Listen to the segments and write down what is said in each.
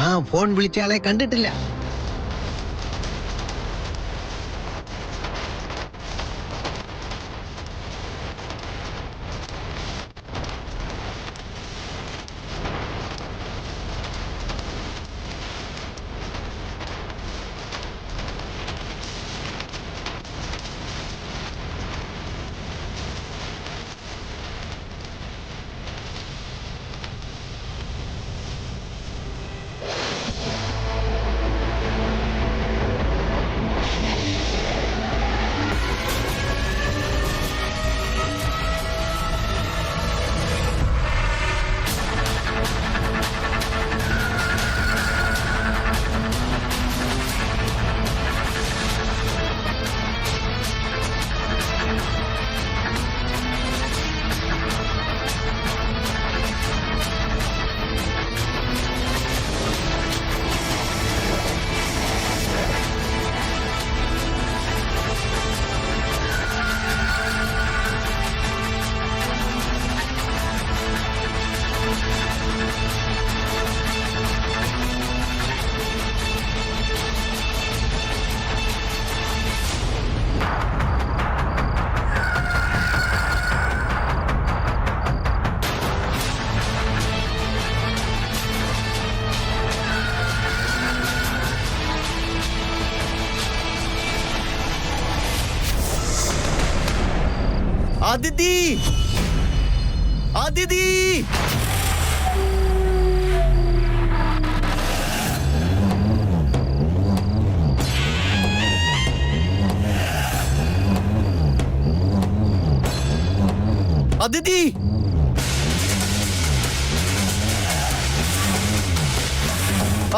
ആ ഫോൺ വിളിച്ചയാളെ കണ്ടിട്ടില്ല. आदिति आदिति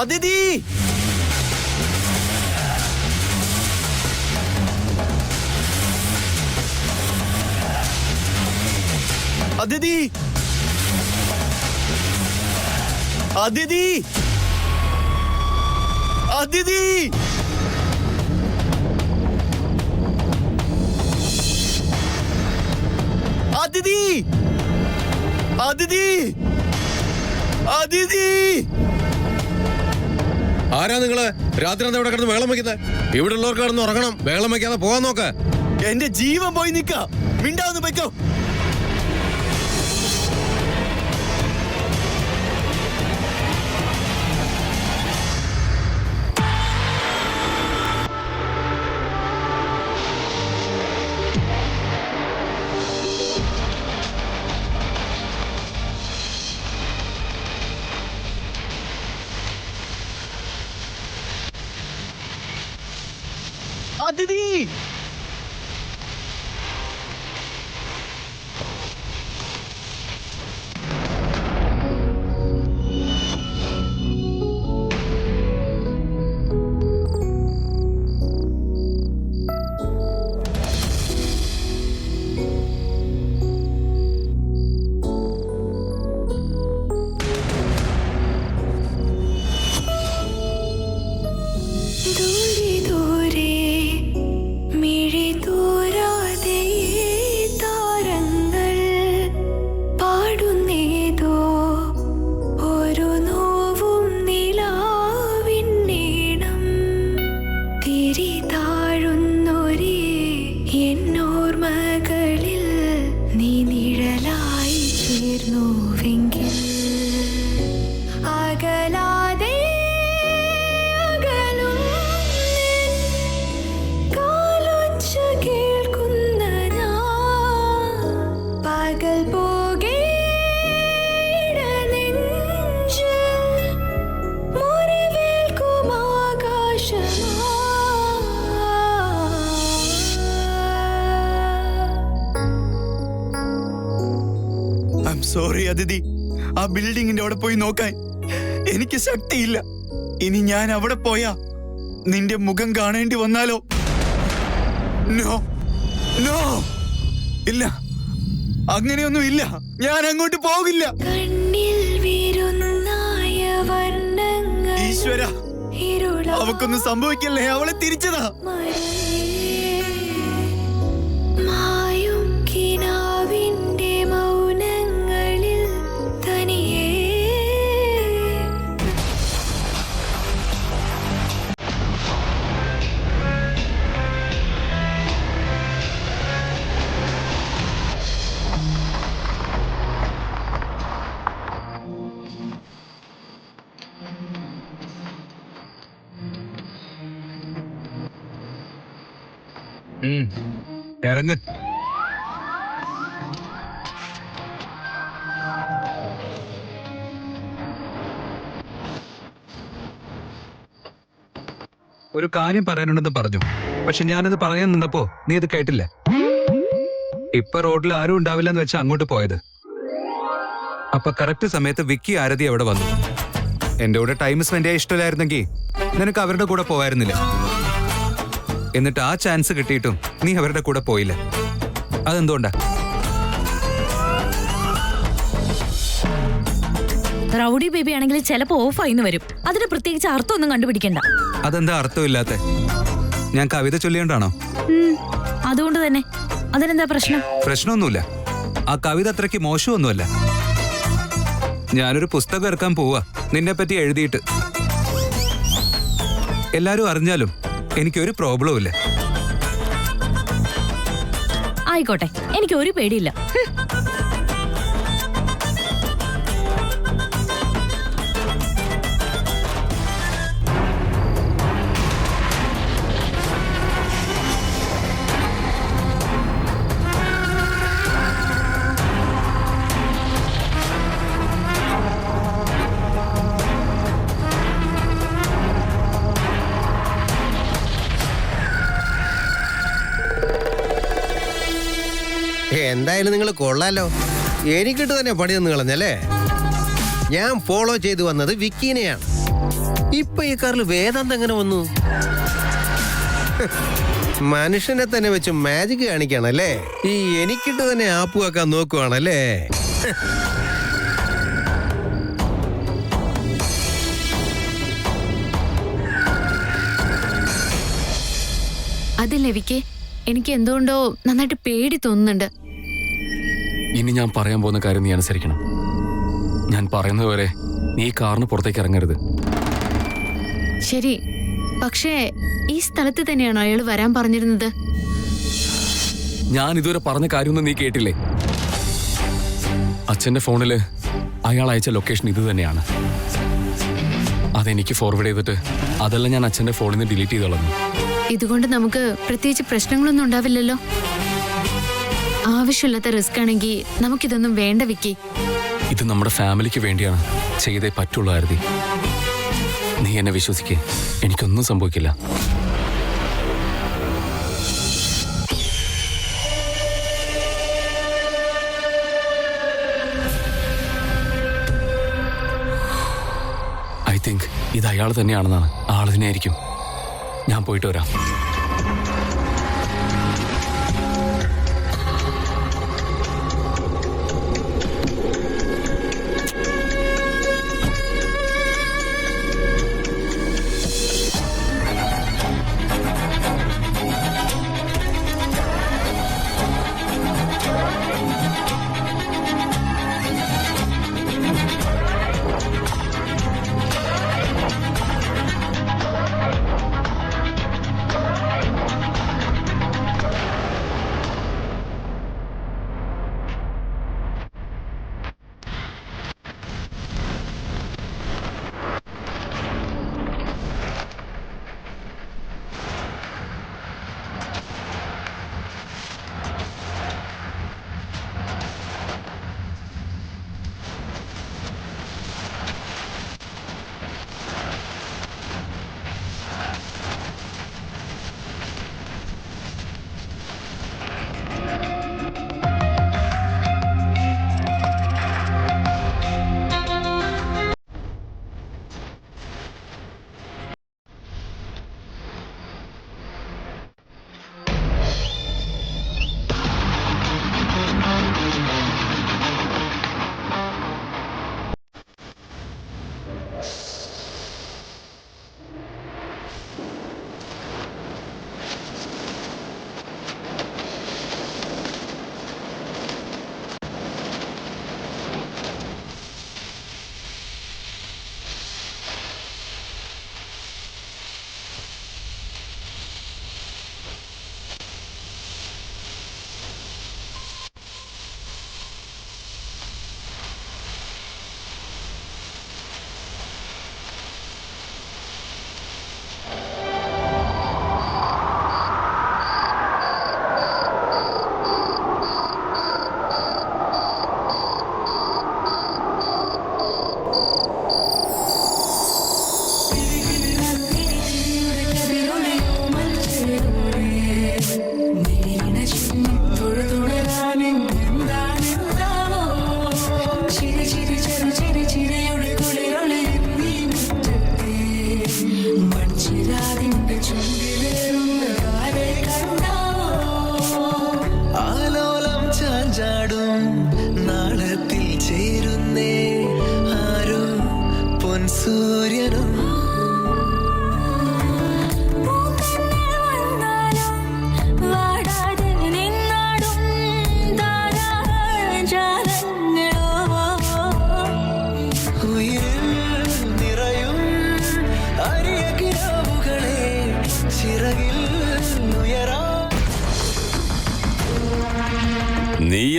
आदिति आदिति आदिति आदिति आदिति आदिति आदिति आदिति ആരാ നിങ്ങള് രാത്രി എന്താ ഇവിടെ കിടന്ന് വെള്ളം വെക്കുന്നത്? ഇവിടെ ഉള്ളവർക്ക് കിടന്ന് ഉറങ്ങണം. വെള്ളം വെക്കാതെ പോകാൻ നോക്ക്. എന്റെ ജീവൻ പോയി നിക്ക. മിണ്ടാന്ന് വെക്കോ. आदिति സോറി അതിഥി. ആ ബിൽഡിങ്ങിന്റെ അവിടെ പോയി നോക്കാൻ എനിക്ക് ശക്തിയില്ല. ഇനി ഞാൻ അവിടെ പോയാ നിന്റെ മുഖം കാണേണ്ടി വന്നാലോ? നോ നോ, ഇല്ല, അങ്ങനെയൊന്നും ഇല്ല. ഞാൻ അങ്ങോട്ട് പോകില്ല. ഈശ്വര, അവക്കൊന്നും സംഭവിക്കല്ലേ. അവളെ തിരിച്ചതാ. ഇറങ്ങ്. ഒരു കാര്യം പറയാനുണ്ടെന്ന് പറഞ്ഞു, പക്ഷെ ഞാനത് പറയാൻ നിന്നപ്പോ നീ അത് കേട്ടില്ല. ഇപ്പൊ റോഡിൽ ആരും ഉണ്ടാവില്ല എന്ന് വെച്ചാ അങ്ങോട്ട് പോയത്. അപ്പൊ കറക്റ്റ് സമയത്ത് വിക്കി ആരതി അവിടെ വന്നു. എന്റെ കൂടെ ടൈം സ്പെൻഡ് ചെയ്യാൻ ഇഷ്ടമില്ലായിരുന്നെങ്കിൽ നിനക്ക് അവരുടെ കൂടെ പോകായിരുന്നില്ല. എന്നിട്ട് ആ ചാൻസ് കിട്ടിയിട്ടും നീ അവരുടെ കൂടെ പോയില്ല. അതെന്തുകൊണ്ടാ? റൗഡി ബേബി ആണെങ്കിൽ ചിലപ്പോ ഓഫായിന്ന് വരും. അതിന് പ്രത്യേകിച്ച് അർത്ഥമൊന്നും കണ്ടുപിടിക്കണ്ട. അതെന്താ അർത്ഥമില്ലാത്ത? ഞാൻ കവിത ചൊല്ലിയോണ്ടാണോ? അതുകൊണ്ട് തന്നെ. അതിനെന്താ പ്രശ്നം? പ്രശ്നമൊന്നുമില്ല. ആ കവിത അത്രയ്ക്ക് മോശമൊന്നുമല്ല. ഞാനൊരു പുസ്തകം ഇറക്കാൻ പോവാ നിന്നെ പറ്റി എഴുതിയിട്ട്. എല്ലാരും അറിഞ്ഞാലും എനിക്കൊരു പ്രോബ്ലവും ഇല്ല. ആയിക്കോട്ടെ, എനിക്ക് ഒരു പേടിയില്ല. എന്തായാലും നിങ്ങൾ കൊള്ളാലോ. എനിക്കിട്ട് തന്നെ പണി തന്നു കളഞ്ഞല്ലേ. ഞാൻ ഫോളോ ചെയ്തു വന്നത് വിക്കീനെയാണ്. ഇപ്പൊ ഈ കാറിൽ വേദാന്ത് എങ്ങനെ വന്നു? മനുഷ്യനെ തന്നെ വെച്ച് മാജിക് കാണിക്കാണല്ലേ. ഈ എനിക്കിട്ട് തന്നെ ആപ്പ് വെക്കാൻ നോക്കുവാണല്ലേ. അതില്ലേ വിക്കി, എനിക്ക് എന്തുകൊണ്ടോ നന്നായിട്ട് പേടി തോന്നുന്നുണ്ട്. ഇനി ഞാൻ പറയാൻ പോകുന്ന കാര്യം നീ അനുസരിക്കണം. ഞാൻ പറയുന്നത് വരെ നീ കാറിന് പുറത്തേക്ക് ഇറങ്ങരുത്. ശരി, പക്ഷേ ഈ സ്ഥലത്ത് തന്നെയാണോ അയാൾ വരാൻ പറഞ്ഞിരുന്നത്? ഞാൻ ഇതുവരെ പറഞ്ഞ കാര്യമൊന്നും നീ കേട്ടില്ലേ? അച്ഛന്റെ ഫോണില് അയാൾ അയച്ച ലൊക്കേഷൻ ഇത് തന്നെയാണ്. അതെനിക്ക് ഫോർവേഡ് ചെയ്തിട്ട് അതെല്ലാം ഞാൻ അച്ഛന്റെ ഫോണിൽ നിന്ന് ഡിലീറ്റ് ചെയ്ത് കളഞ്ഞു. ഇതുകൊണ്ട് നമുക്ക് പ്രത്യേകിച്ച് പ്രശ്നങ്ങളൊന്നും ഉണ്ടാവില്ലല്ലോ. ആവശ്യമില്ലാത്ത റിസ്ക് ആണെങ്കിൽ നമുക്കിതൊന്നും വേണ്ട വിക്കി. ഇത് നമ്മുടെ ഫാമിലിക്ക് വേണ്ടിയാണ്, ചെയ്തേ പറ്റുള്ളൂ ആരതി. നീ എന്നെ വിശ്വസിക്കേ, എനിക്കൊന്നും സംഭവിക്കില്ല. ഐ തിങ്ക് ഇത് അയാൾ തന്നെയാണെന്നാണ്. ആൾ തന്നെയായിരിക്കും. ഞാൻ പോയിട്ട് വരാം.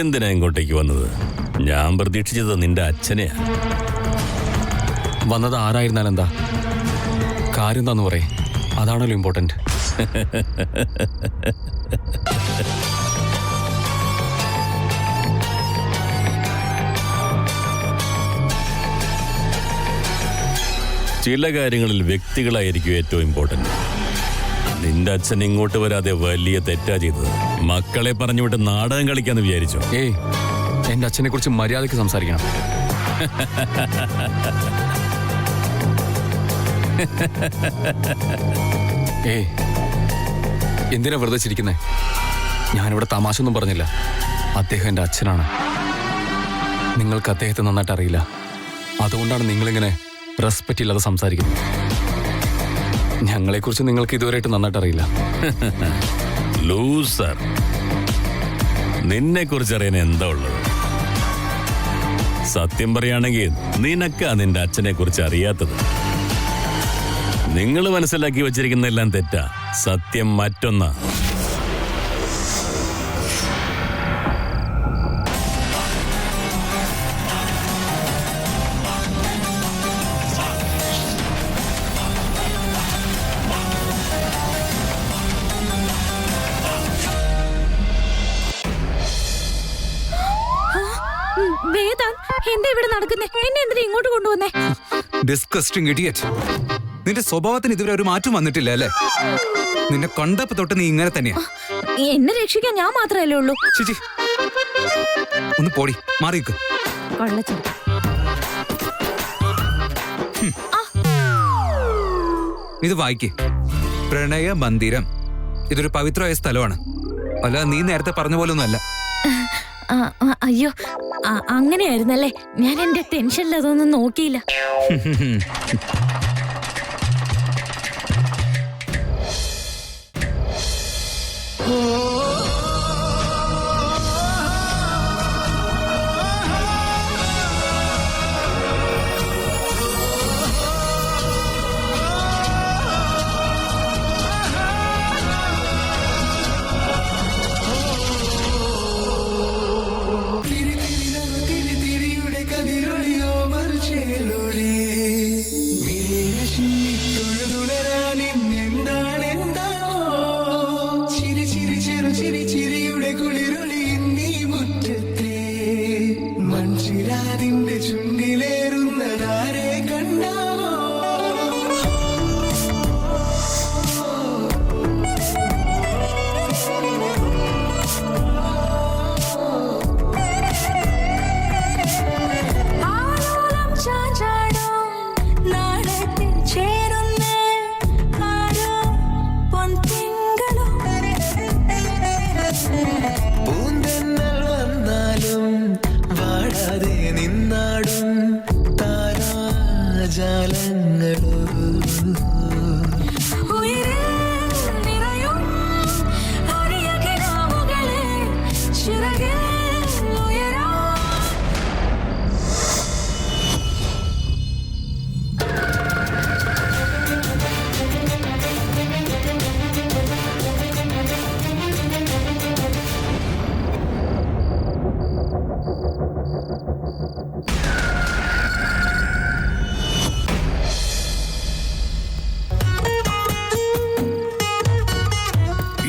എന്തിനാ ഇങ്ങോട്ടേക്ക് വന്നത്? ഞാൻ പ്രതീക്ഷിച്ചത് നിന്റെ അച്ഛനെയാ. വന്നത് ആരായിരുന്നാലും എന്താ? കാര്യം എന്താന്ന് പറയേ, അതാണല്ലോ ഇമ്പോർട്ടന്റ്. ചില കാര്യങ്ങളിൽ വ്യക്തികളായിരിക്കും ഏറ്റവും ഇമ്പോർട്ടന്റ്. നിന്റെ അച്ഛൻ ഇങ്ങോട്ട് വരാതെ വലിയ തെറ്റാ ചെയ്തത്. മക്കളെ പറഞ്ഞുവിട്ട് നാടകം കളിക്കാന്ന് വിചാരിച്ചോ? ഏയ്, എന്റെ അച്ഛനെ കുറിച്ച് മര്യാദയ്ക്ക് സംസാരിക്കണം. ഏയ്, എന്തിനാ വെറുതെ ചിരിക്കുന്നേ? ഞാനിവിടെ തമാശ ഒന്നും പറഞ്ഞില്ല. അദ്ദേഹം എന്റെ അച്ഛനാണ്. നിങ്ങൾക്ക് അദ്ദേഹത്തെ നന്നായിട്ട് അറിയില്ല. അതുകൊണ്ടാണ് നിങ്ങളിങ്ങനെ റെസ്പെക്റ്റ് ഇല്ലാതെ സംസാരിക്കുന്നത്. ഞങ്ങളെക്കുറിച്ച് നിങ്ങൾക്ക് ഇതുവരെയായിട്ട് നന്നായിട്ട് അറിയില്ല. ലൂസർ, നിന്നെ കുറിച്ച് അറിയാൻ എന്താ ഉള്ളത്? സത്യം പറയുകയാണെങ്കിൽ നിനക്കാ നിന്റെ അച്ഛനെ കുറിച്ച് അറിയാത്തത്. നിങ്ങൾ മനസ്സിലാക്കി വച്ചിരിക്കുന്നതെല്ലാം തെറ്റാ. സത്യം മറ്റൊന്നാ. വേദാന്ത്, എന്താ ഇവിടെ നടക്കുന്നേ? എന്നെ എന്തിനാ ഇങ്ങോട്ട് കൊണ്ടുവന്നേ? Disgusting idiot. നിന്റെ സ്വഭാവത്തിന് ഇതുവരെ ഒരു മാറ്റം വന്നിട്ടില്ല അല്ലേ? നിന്നെ കണ്ടപ്പോ തൊട്ട് നീ ഇങ്ങനെ തന്നെയാ. എന്നെ രക്ഷിക്കാൻ ഞാൻ മാത്രമല്ലേ ഉള്ളൂ. ചേച്ചി ഒന്ന് പോടി, മാറിക്ക്. കൊള്ളച്ചൻ. ഇത് വായിക്ക്. പ്രണയ മന്ദിരം. ഇതൊരു പവിത്രമായ സ്ഥലമാണ്. അല്ല, നീ നേരത്തെ പറഞ്ഞ പോലെ ഒന്നും അല്ല. അയ്യോ, അങ്ങനെയായിരുന്നല്ലേ? ഞാൻ എന്റെ ടെൻഷനിൽ അതൊന്നും നോക്കിയില്ല.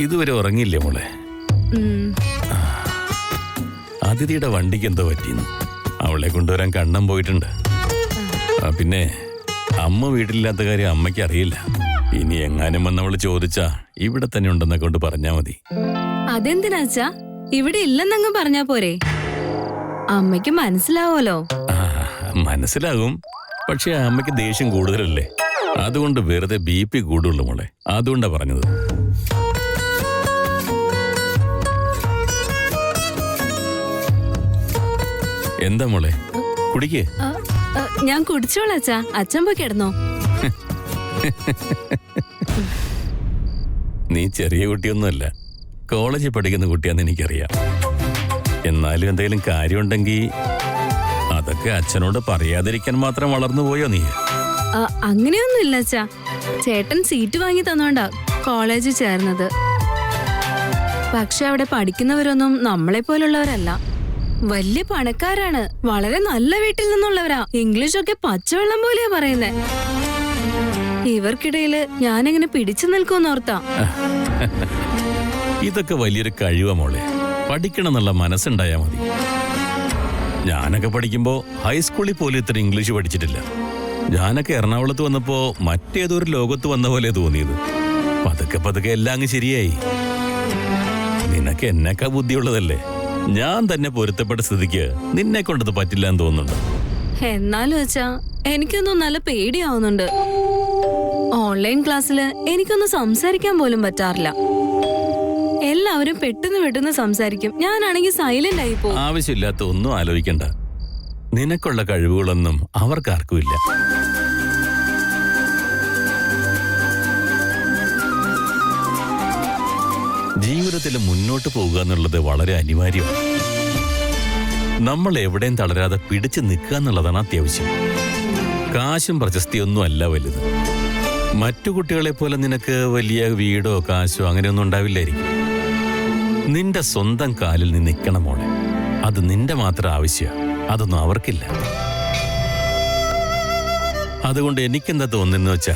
ഇതുവരെ ഉറങ്ങിയില്ലേ മോളെ? അതിഥിയുടെ വണ്ടിക്ക് എന്തോ പറ്റിയെന്ന്. അവളെ കൊണ്ടുവരാൻ കണ്ണം പോയിട്ടുണ്ട്. പിന്നെ അമ്മ വീട്ടിലില്ലാത്ത കാര്യം അമ്മയ്ക്ക് അറിയില്ല. ഇനി എങ്ങാനും വന്നവള് ചോദിച്ചാ ഇവിടെ തന്നെ ഉണ്ടെന്നെ കൊണ്ട് പറഞ്ഞാ മതി. അതെന്തിനാച്ചാ? ഇവിടെ ഇല്ലെന്നങ്ങ് പറഞ്ഞാ പോരെ? അമ്മയ്ക്ക് മനസ്സിലാവോലോ. മനസ്സിലാകും, പക്ഷെ അമ്മയ്ക്ക് ദേഷ്യം കൂടുതലല്ലേ. അതുകൊണ്ട് വെറുതെ BP കൂടുള്ളൂ മോളെ. അതുകൊണ്ടാ പറഞ്ഞത്. എന്താ മോളെ, കുടിക്കേ? ഞാൻ കുടിച്ചോളാച്ചാ. അച്ഛൻ പോയി കിടന്നോ? നീ ചെറിയ കുട്ടിയൊന്നുമല്ല, കോളേജിൽ പഠിക്കുന്ന കുട്ടിയാന്ന് എനിക്കറിയാം. എന്നാലും എന്തെങ്കിലും കാര്യമുണ്ടെങ്കിൽ അതൊക്കെ അച്ഛനോട് പറയാതിരിക്കാൻ മാത്രം വളർന്നു പോയോ നീ? അങ്ങനെയൊന്നും ഇല്ല അച്ഛാ. ചേട്ടൻ സീറ്റ് വാങ്ങി തന്നോണ്ടാ കോളേജിൽ ചേർന്നത്. പക്ഷെ അവിടെ പഠിക്കുന്നവരൊന്നും നമ്മളെ പോലുള്ളവരല്ല. വലിയ പണക്കാരാണ്, വളരെ നല്ല വീട്ടിൽ നിന്നുള്ളവരാ. ഇംഗ്ലീഷൊക്കെ പച്ചവെള്ളം പോലെയാ പറയുന്നേ. ഇവർക്കിടയില് ഞാനെങ്ങനെ പിടിച്ചു നിൽക്കുമെന്നോർത്താ. ഇതൊക്കെ വലിയൊരു കഴിവാ മോളെ. പഠിക്കണം എന്നുള്ള മനസ്സുണ്ടായാ മതി. ഞാനൊക്കെ പഠിക്കുമ്പോ ഹൈസ്കൂളിൽ പോലും ഇത്ര ഇംഗ്ലീഷ് പഠിച്ചിട്ടില്ല. ഞാനൊക്കെ എറണാകുളത്ത് വന്നപ്പോ മറ്റേതൊരു ലോകത്ത് വന്ന പോലെ തോന്നിയത്. പതുക്കെ പതുക്കെ എല്ലാം അങ്ങ് ശരിയായി. നിനക്ക് എന്നേക്കാ ബുദ്ധിയുള്ളതല്ലേ. ഞാൻ തന്നെ പൊരുത്തപ്പെട്ട സ്ഥിതിക്ക് നിന്നെ കൊണ്ടത് പറ്റില്ല എന്ന് തോന്നുന്നുണ്ട്. എന്നാലും വെച്ചാ എനിക്കൊന്നും നല്ല പേടിയാവുന്നുണ്ട്. ഓൺലൈൻ ക്ലാസ്സില് എനിക്കൊന്നും സംസാരിക്കാൻ പോലും പറ്റാറില്ല. എല്ലാവരും പെട്ടെന്ന് സംസാരിക്കും, ഞാനാണെങ്കിൽ സൈലന്റ് ആയി പോകും. ആവശ്യമില്ലാത്ത ഒന്നും ആലോചിക്കണ്ട. നിനക്കുള്ള കഴിവുകളൊന്നും അവർക്കാർക്കും ഇല്ല. ജീവിതത്തിൽ മുന്നോട്ട് പോകുക എന്നുള്ളത് വളരെ അനിവാര്യമാണ്. നമ്മൾ എവിടെയും തളരാതെ പിടിച്ചു നിൽക്കുക എന്നുള്ളതാണ് അത്യാവശ്യം. കാശും പ്രശസ്തിയൊന്നും അല്ല വലുത്. മറ്റു കുട്ടികളെ പോലെ നിനക്ക് വലിയ വീടോ കാശോ അങ്ങനെയൊന്നും ഉണ്ടാവില്ലായിരിക്കും. നിന്റെ സ്വന്തം കാലിൽ നീ നിൽക്കണം മോളെ. അത് നിന്റെ മാത്രം ആവശ്യമാണ്, അതൊന്നും അവർക്കില്ല. അതുകൊണ്ട് എനിക്കെന്താ തോന്നുന്നു വെച്ചാ,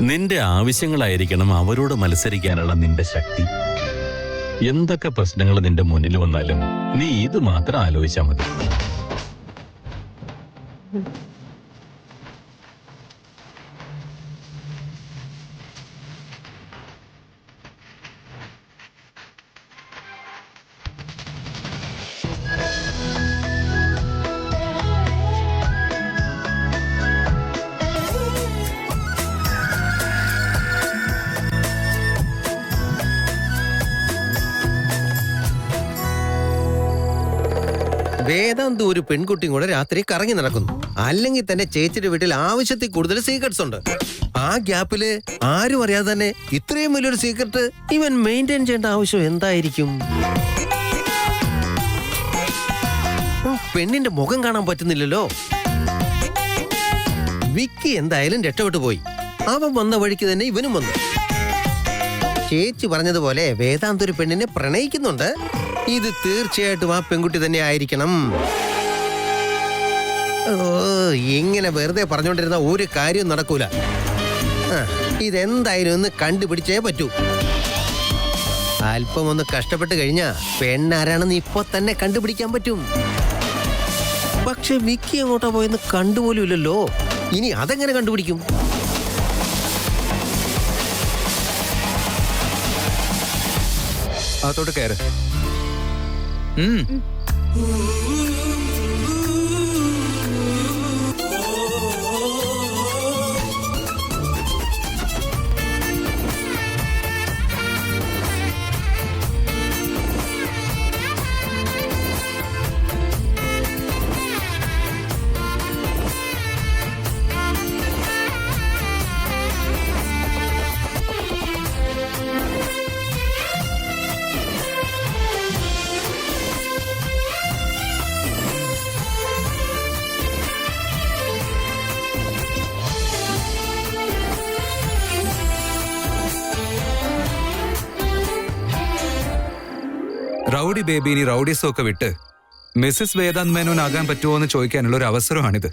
നിന്റെ ആവശ്യങ്ങളായിരിക്കണം അവരോട് മത്സരിക്കാനുള്ള നിന്റെ ശക്തി. എന്തൊക്കെ പ്രശ്നങ്ങൾ നിന്റെ മുന്നിൽ വന്നാലും നീ ഇത് മാത്രം ആലോചിച്ചാൽ മതി. വേദാന്ത് ഒരു പെൺകുട്ടിയും കൂടെ രാത്രി കറങ്ങി നടക്കുന്നു. അല്ലെങ്കിൽ തന്നെ ചേച്ചിയുടെ വീട്ടിൽ ആവശ്യത്തിൽ കൂടുതൽ സീക്രട്സ് ഉണ്ട്. ആ ഗ്യാപ്പില് ആരും അറിയാതെ തന്നെ ഇത്രയും വലിയൊരു സീക്രട്ട് ഇവൻ മെയിൻറ്റെയിൻ ചെയ്യേണ്ട ആവശ്യം എന്തായിരിക്കും? പെണ്ണിന്റെ മുഖം കാണാൻ പറ്റുന്നില്ലല്ലോ. വിക്കി എന്തായാലും രക്ഷപ്പെട്ടു പോയി. അവൻ വന്ന വഴിക്ക് തന്നെ ഇവനും വന്നു. ചേച്ചി പറഞ്ഞതുപോലെ വേദാന്ത് ഒരു പെണ്ണിനെ പ്രണയിക്കുന്നുണ്ട്. ഇത് തീർച്ചയായിട്ടും ആ പെൺകുട്ടി തന്നെ ആയിരിക്കണം. ഇങ്ങനെ വെറുതെ പറഞ്ഞുകൊണ്ടിരുന്ന ഒരു കാര്യവും നടക്കൂല. ഇതെന്തായാലും ഒന്ന് കണ്ടുപിടിച്ചേ പറ്റൂ. അല്പം ഒന്ന് കഷ്ടപ്പെട്ട് കഴിഞ്ഞാ പെണ്ണാരാണെന്ന് ഇപ്പൊ തന്നെ കണ്ടുപിടിക്കാൻ പറ്റും. പക്ഷെ വിക്കി എങ്ങോട്ടാ പോയെന്ന് കണ്ടുപോലും ഇല്ലല്ലോ. ഇനി അതെങ്ങനെ കണ്ടുപിടിക്കും? അതോട്ട് കയറ്. റൗഡി ബേബി ഇനി റൗഡീസും ഒക്കെ വിട്ട് മിസ്സസ് വേദാന്ത് മേനോൻ ആകാൻ പറ്റുമോ എന്ന് ചോദിക്കാനുള്ള ഒരു അവസരമാണിത്.